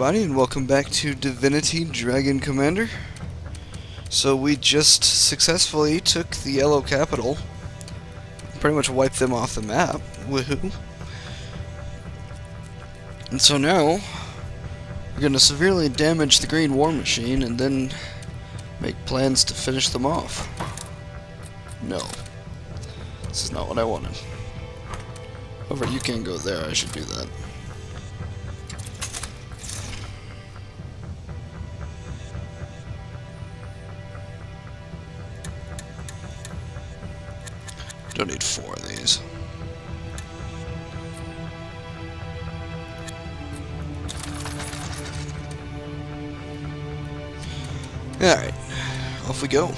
everybody, and welcome back to Divinity Dragon Commander. So we just successfully took the Yellow Capital, pretty much wiped them off the map, woohoo. And so now, we're going to severely damage the Green War Machine and then make plans to finish them off. No, this is not what I wanted. However, you can't go there, I should do that. Don't need 4 of these. Alright, off we go.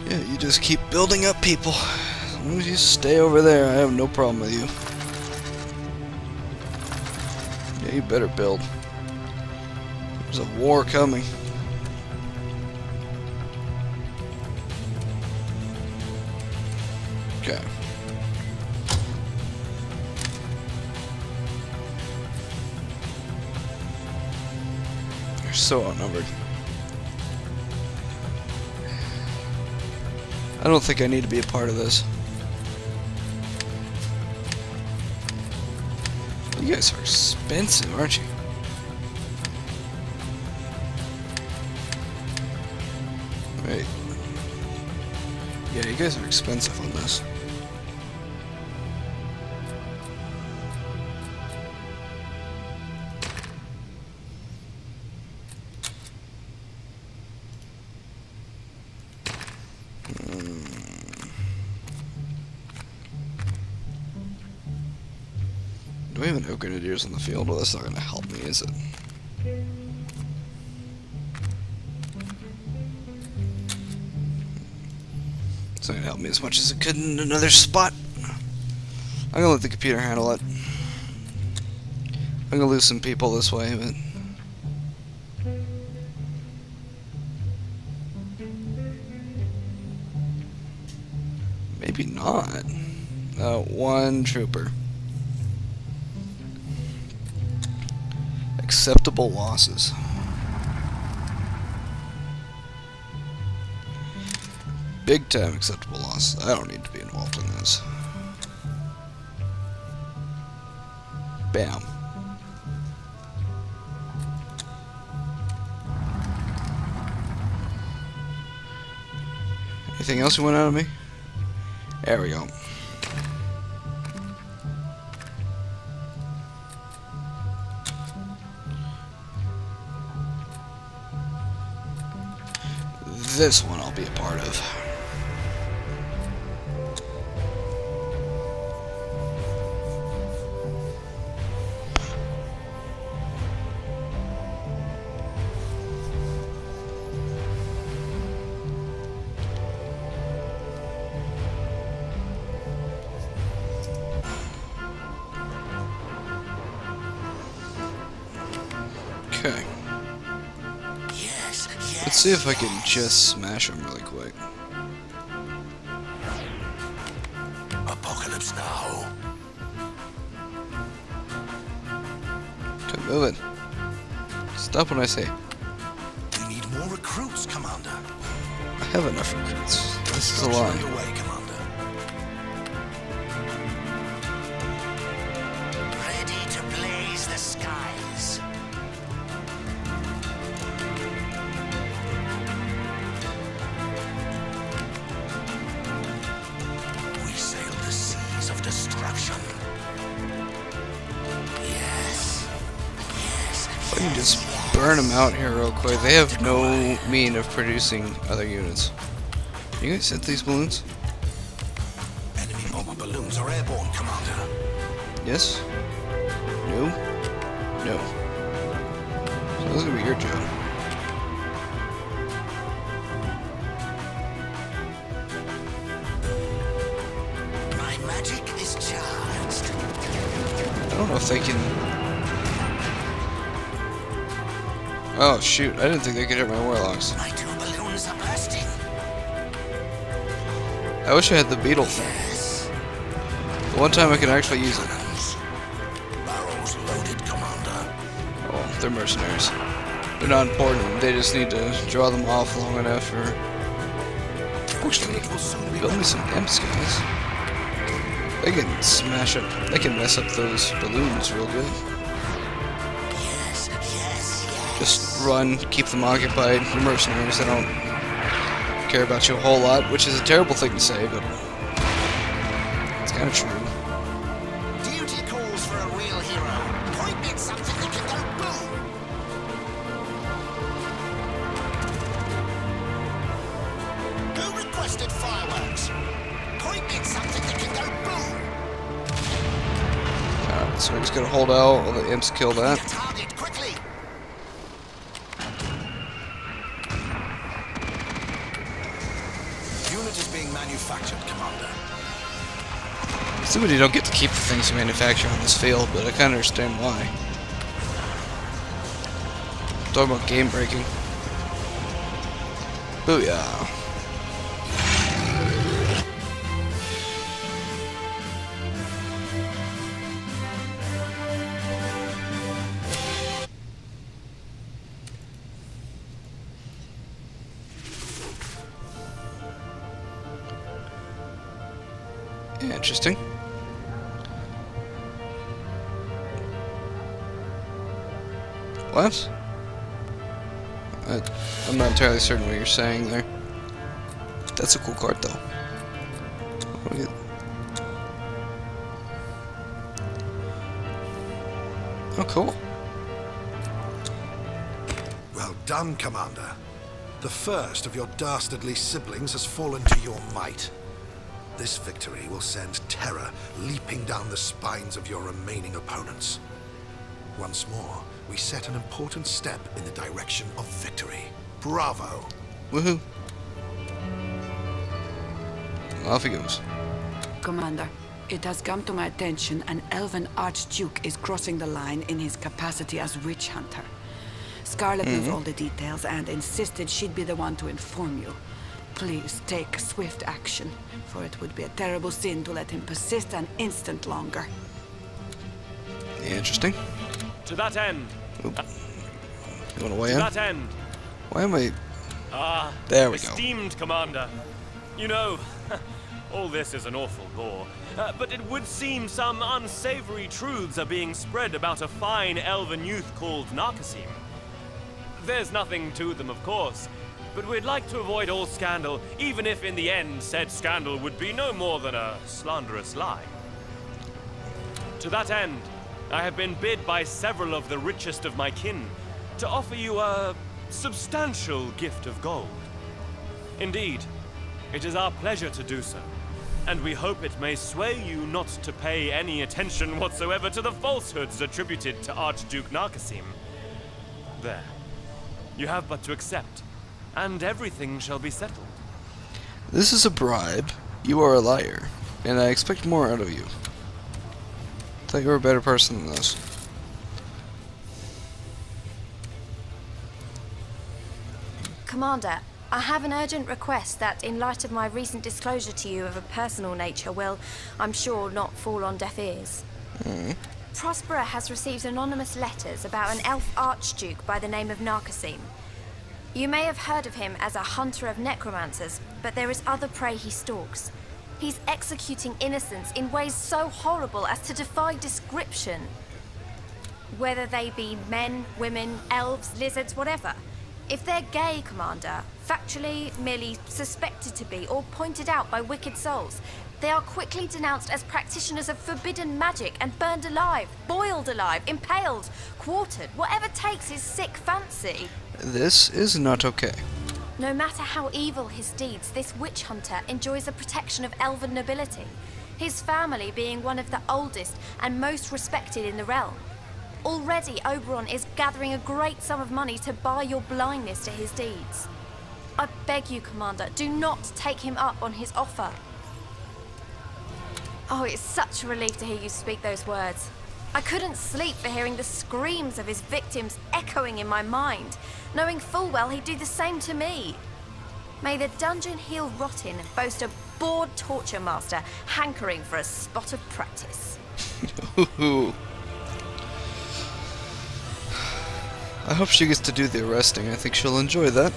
Yeah, you just keep building up people. As long as you stay over there, I have no problem with you. Yeah, you better build. There's a war coming. Okay. You're so outnumbered. I don't think I need to be a part of this. You guys are expensive, aren't you? Right. Yeah, you guys are expensive on this. Do I even have grenadiers on the field? Well, that's not going to help me, is it? It's not going to help me as much as it could in another spot. I'm going to let the computer handle it. I'm going to lose some people this way, but... maybe not. One trooper. Acceptable losses. Big time acceptable losses. I don't need to be involved in this. Bam. Anything else you want out of me? There we go. This one I'll be a part of. Okay. Let's see if I can just smash them really quick. Apocalypse now. Okay, move it. Stop when I say. We need more recruits, Commander. I have enough recruits. This is a lie. Underway, Commander. Ready to blaze the skies. We sail the seas of destruction. Yes. Yes. If I can just burn them out here real quick. They have no mean of producing other units. You guys hit these balloons? Enemy bomber balloons are airborne, Commander. Yes? No? No. So this is gonna be your job. My magic is charged. I don't know if they can... Oh shoot, I didn't think they could hit my warlocks. My two balloons are bursting. I wish I had the beetle thing. The one time I can actually use it. Barrels loaded, Commander. Oh, they're mercenaries. They're not important. They just need to draw them off long enough or... Actually, build me some imps, guys. They can smash up... They can mess up those balloons real good. Just run, keep them occupied. You're mercenaries, they don't care about you a whole lot, which is a terrible thing to say, but it's kind of true. Duty calls for a real hero. Point me at something that can go boom. Who requested fireworks? Point me at something that can go boom. Alright, so we're just gonna hold out while the imps kill that. Target quickly. Unit is being manufactured, Commander. Assuming you don't get to keep the things you manufacture on this field, but I kind of understand why. I'm talking about game breaking. Booyah. Interesting. What? I'm not entirely certain what you're saying there. That's a cool card, though. Oh, cool. Well done, Commander. The first of your dastardly siblings has fallen to your might. This victory will send terror leaping down the spines of your remaining opponents. Once more, we set an important step in the direction of victory. Bravo! Woohoo! Off he goes. Commander, it has come to my attention an elven archduke is crossing the line in his capacity as witch hunter. Scarlet knows all the details and insisted she'd be the one to inform you. Please take swift action, for it would be a terrible sin to let him persist an instant longer. Interesting. To that end. Oop. You want to weigh in? To that end. Why am I... there we go. Esteemed Commander. You know, all this is an awful bore, but it would seem some unsavory truths are being spread about a fine elven youth called Narcosim. There's nothing to them, of course, but we'd like to avoid all scandal, even if in the end said scandal would be no more than a slanderous lie. To that end, I have been bid by several of the richest of my kin to offer you a substantial gift of gold. Indeed, it is our pleasure to do so, and we hope it may sway you not to pay any attention whatsoever to the falsehoods attributed to Archduke Narcosim. There. You have but to accept, and everything shall be settled. This is a bribe. You are a liar, and I expect more out of you. I thought you were a better person than this. Commander, I have an urgent request that, in light of my recent disclosure to you of a personal nature, will, I'm sure, not fall on deaf ears. Prospera has received anonymous letters about an elf archduke by the name of Narcosim. You may have heard of him as a hunter of necromancers, but there is other prey he stalks. He's executing innocents in ways so horrible as to defy description. Whether they be men, women, elves, lizards, whatever. If they're gay, Commander, factually, merely suspected to be, or pointed out by wicked souls, they are quickly denounced as practitioners of forbidden magic and burned alive, boiled alive, impaled, quartered, whatever takes his sick fancy. This is not okay. No matter how evil his deeds, this witch hunter enjoys the protection of elven nobility, his family being one of the oldest and most respected in the realm. Already, Oberon is gathering a great sum of money to buy your blindness to his deeds. I beg you, Commander, do not take him up on his offer. Oh, it's such a relief to hear you speak those words. I couldn't sleep for hearing the screams of his victims echoing in my mind, knowing full well he'd do the same to me. May the dungeon he'll rot in boast a bored torture master, hankering for a spot of practice. I hope she gets to do the arresting. I think she'll enjoy that.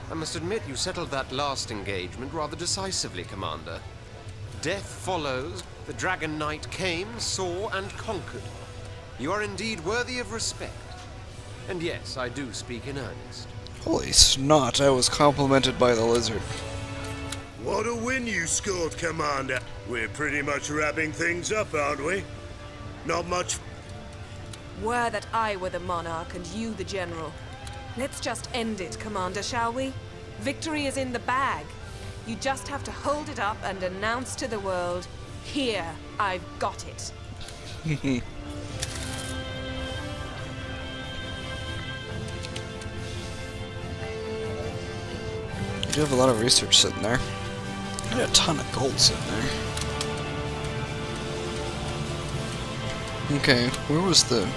I must admit you settled that last engagement rather decisively, Commander. Death follows. The Dragon Knight came, saw, and conquered. You are indeed worthy of respect. And yes, I do speak in earnest. Holy snot, I was complimented by the lizard. What a win you scored, Commander. We're pretty much wrapping things up, aren't we? Not much. Were that I were the monarch and you the general. Let's just end it, Commander, shall we? Victory is in the bag. You just have to hold it up and announce to the world, here, I've got it. You do have a lot of research sitting there. You got a ton of gold sitting there. Okay, where was the...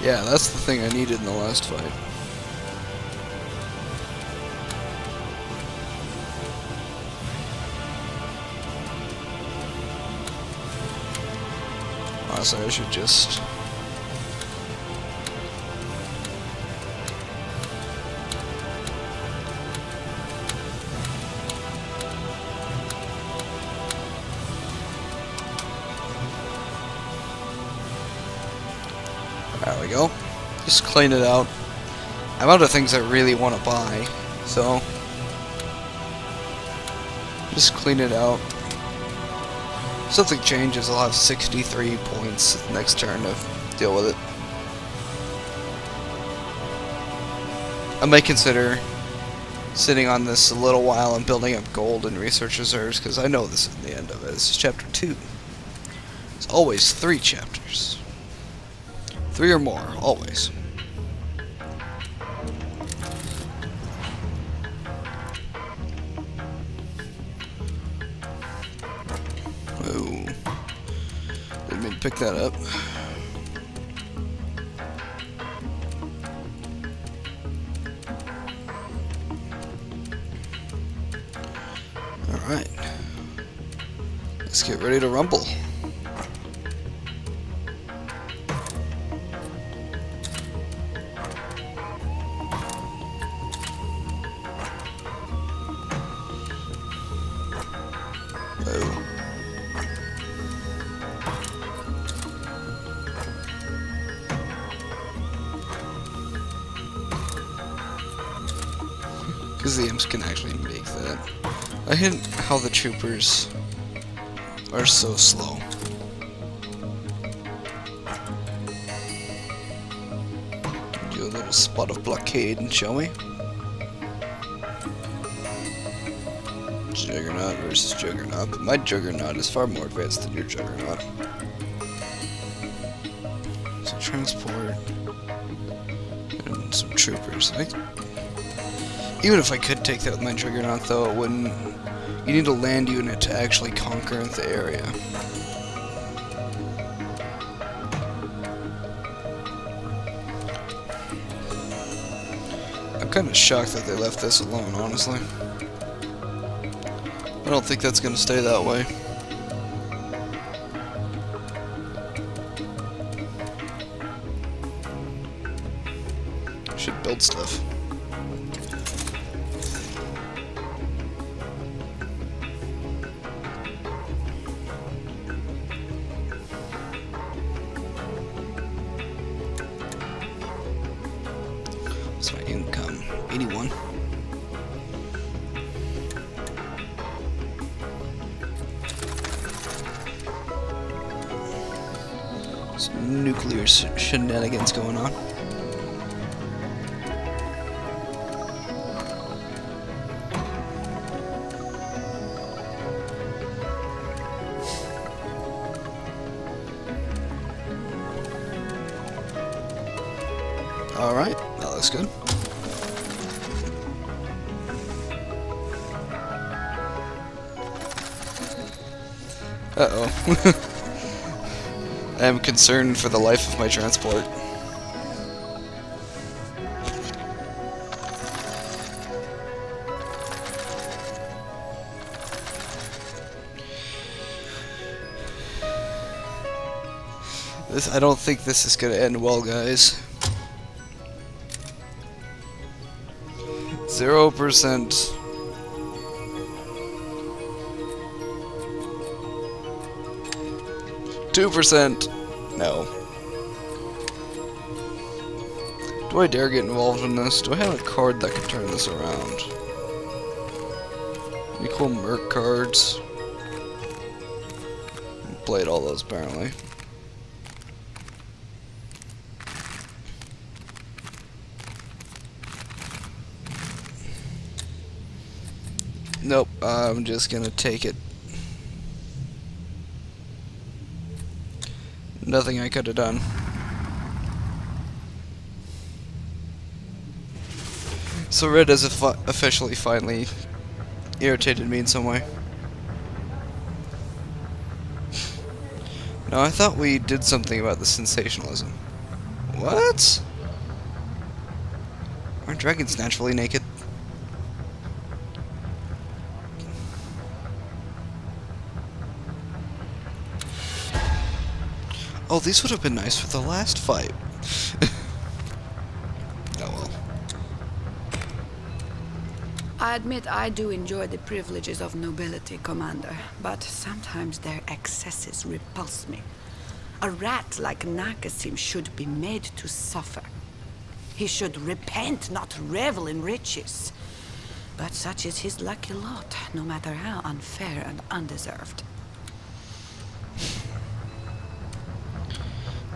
Yeah, that's the thing I needed in the last fight. Honestly, I should just... There we go. Just clean it out. I'm out of things I really want to buy, so just clean it out. If something changes, I'll have 63 points next turn to deal with it. I might consider sitting on this a little while and building up gold and research reserves, because I know this is the end of it. This is chapter 2. It's always 3 chapters. 3 or more, always. Oh. Didn't mean to pick that up. Alright. Let's get ready to rumble. Because the imps can actually make that. I hate how the troopers are so slow. Do a little spot of blockade, shall we? Juggernaut versus Juggernaut, but my Juggernaut is far more advanced than your Juggernaut. So transport and some troopers. Even if I could take that with my Juggernaut, though, it wouldn't. You need a land unit to actually conquer the area. I'm kind of shocked that they left this alone, honestly. I don't think that's going to stay that way. I should build stuff. What's my income? 81. Some nuclear shenanigans going on. Alright, that looks good. Uh-oh. I am concerned for the life of my transport. I don't think this is gonna end well, guys. 0%. %. No. Do I dare get involved in this? Do I have a card that can turn this around? Equal merc cards. Played all those apparently. Nope, I'm just gonna take it. Nothing I could have done. So Red has officially finally irritated me in some way. No, I thought we did something about the sensationalism. What? Aren't dragons naturally naked? Oh, these would have been nice for the last fight. Oh well. I admit I do enjoy the privileges of nobility, Commander, but sometimes their excesses repulse me. A rat like Nakasim should be made to suffer. He should repent, not revel in riches. But such is his lucky lot, no matter how unfair and undeserved.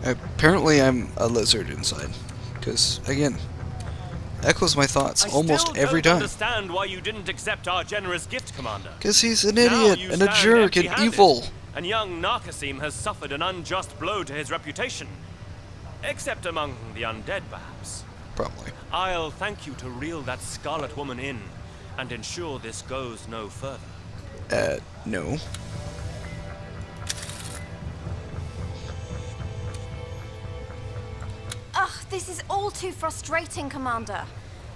Apparently I'm a lizard inside. Because, again, echoes my thoughts almost every time. I understand why you didn't accept our generous gift, Commander. Because he's an idiot and a jerk and evil. And young Nakasim has suffered an unjust blow to his reputation. Except among the undead, perhaps. Probably. I'll thank you to reel that Scarlet Woman in and ensure this goes no further. No. Ugh, this is all too frustrating, Commander.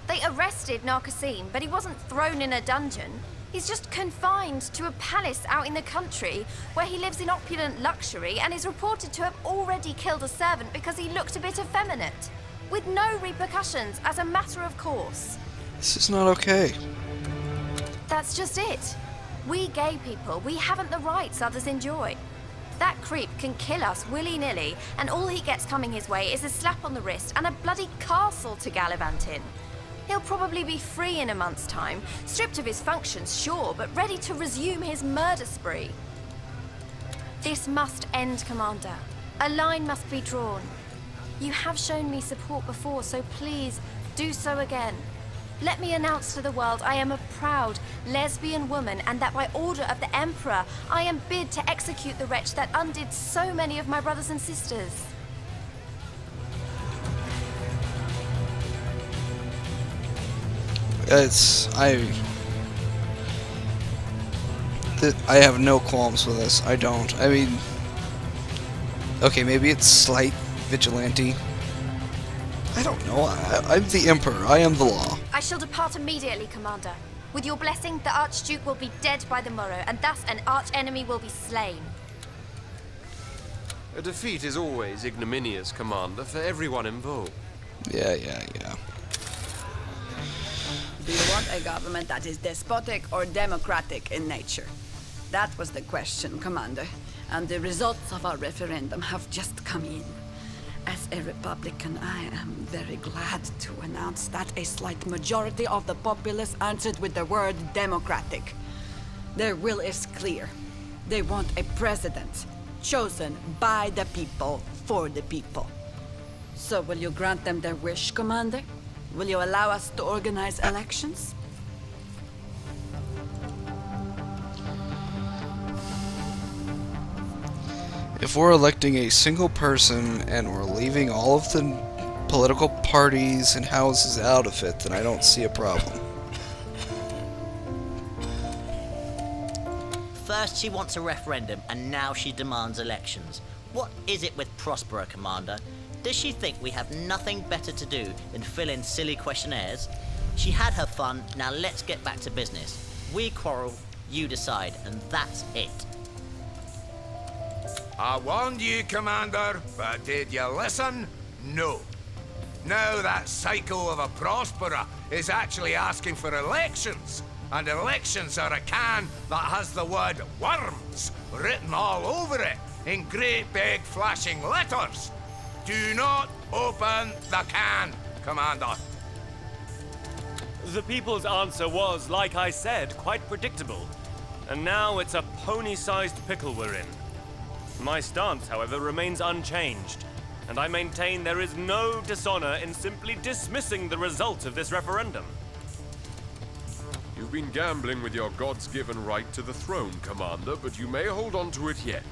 They arrested Nakasim, but he wasn't thrown in a dungeon. He's just confined to a palace out in the country where he lives in opulent luxury and is reported to have already killed a servant because he looked a bit effeminate, with no repercussions as a matter of course. This is not okay. That's just it. We gay people, we haven't the rights others enjoy. That creep can kill us willy-nilly, and all he gets coming his way is a slap on the wrist and a bloody castle to gallivant in. He'll probably be free in a month's time, stripped of his functions, sure, but ready to resume his murder spree. This must end, Commander. A line must be drawn. You have shown me support before, so please, do so again. Let me announce to the world I am a proud lesbian woman and that by order of the Emperor, I am bid to execute the wretch that undid so many of my brothers and sisters. I have no qualms with this. I don't. I mean, okay, maybe it's slight vigilante. I don't know. I'm the Emperor. I am the law. I shall depart immediately, Commander. With your blessing, the Archduke will be dead by the morrow, and thus an arch-enemy will be slain. A defeat is always ignominious, Commander, for everyone involved. Yeah. Do you want a government that is despotic or democratic in nature? That was the question, Commander, and the results of our referendum have just come in. As a Republican, I am very glad to announce that a slight majority of the populace answered with the word democratic. Their will is clear. They want a president chosen by the people for the people. So will you grant them their wish, Commander? Will you allow us to organize elections? If we're electing a single person and we're leaving all of the political parties and houses out of it, then I don't see a problem. First she wants a referendum, and now she demands elections. What is it with Prospera, Commander? Does she think we have nothing better to do than fill in silly questionnaires? She had her fun, now let's get back to business. We quarrel, you decide, and that's it. I warned you, Commander, but did you listen? No. Now that psycho of a Prospera is actually asking for elections, and elections are a can that has the word worms written all over it in great big flashing letters. Do not open the can, Commander. The people's answer was, like I said, quite predictable. And now it's a pony-sized pickle we're in. My stance, however, remains unchanged, and I maintain there is no dishonor in simply dismissing the result of this referendum. You've been gambling with your gods-given right to the throne, Commander, but you may hold on to it yet.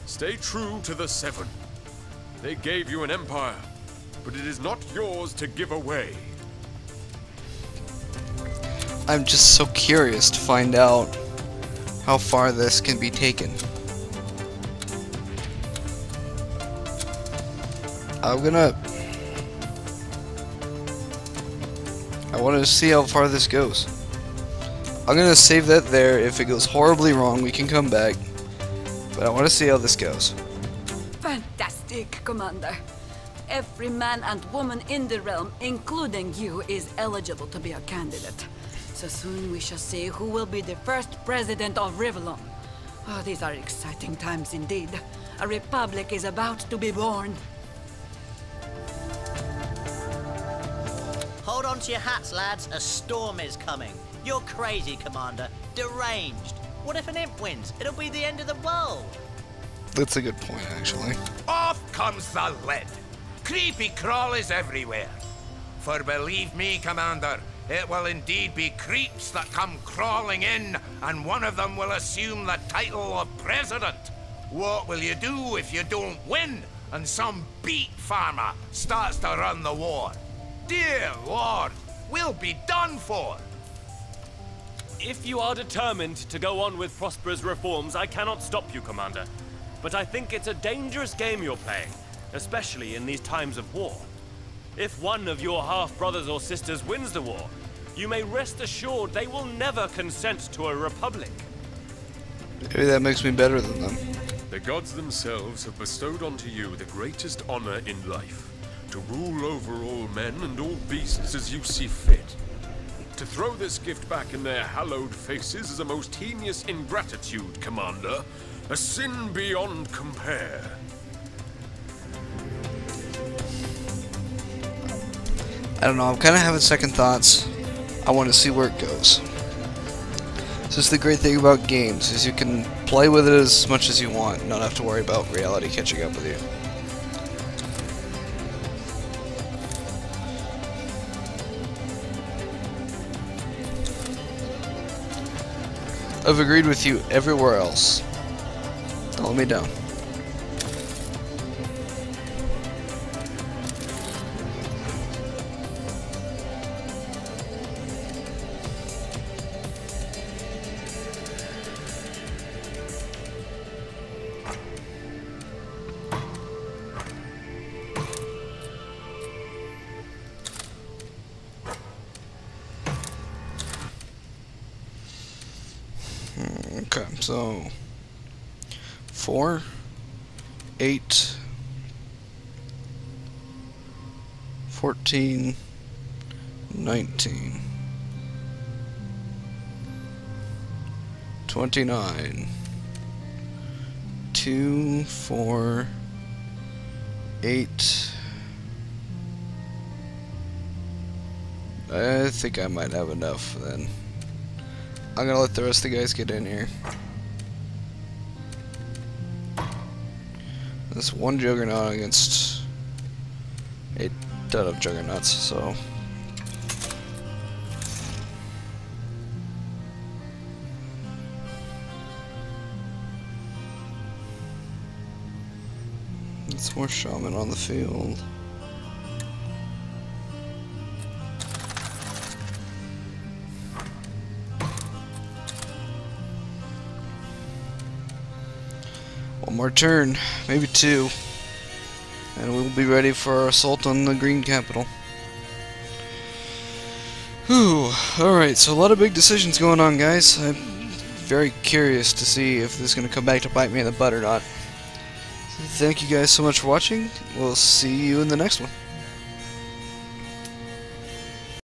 Stay true to the Seven. They gave you an empire, but it is not yours to give away. I'm just so curious to find out how far this can be taken. I want to see how far this goes. I'm gonna save that there. If it goes horribly wrong, we can come back. But I want to see how this goes. Fantastic, Commander. Every man and woman in the realm, including you, is eligible to be a candidate. So soon we shall see who will be the first president of Rivellon. Oh, these are exciting times indeed. A republic is about to be born. Hold on to your hats, lads. A storm is coming. You're crazy, Commander. Deranged. What if an imp wins? It'll be the end of the world. That's a good point, actually. Off comes the lid. Creepy crawlies everywhere. For believe me, Commander, it will indeed be creeps that come crawling in, and one of them will assume the title of president. What will you do if you don't win, and some beet farmer starts to run the war? Dear Lord, we'll be done for. If you are determined to go on with Prospera's reforms, I cannot stop you, Commander. But I think it's a dangerous game you're playing, especially in these times of war. If one of your half-brothers or sisters wins the war, you may rest assured they will never consent to a republic. Maybe that makes me better than them. The gods themselves have bestowed onto you the greatest honor in life, to rule over all men and all beasts as you see fit. To throw this gift back in their hallowed faces is a most heinous ingratitude, Commander. A sin beyond compare. I don't know, I'm kind of having second thoughts. I want to see where it goes. This is the great thing about games, is you can play with it as much as you want, and not have to worry about reality catching up with you. I've agreed with you everywhere else. Don't let me down. Okay, so 4, 8, 14, 19, 29, 2, 4, 8. I think I might have enough then. I'm gonna let the rest of the guys get in here. This one juggernaut against a ton of juggernauts, so it's more shaman on the field. One more turn, maybe 2, and we'll be ready for our assault on the green capital. Whew, alright, so a lot of big decisions going on, guys. I'm very curious to see if this is going to come back to bite me in the butt or not. Thank you guys so much for watching. We'll see you in the next one.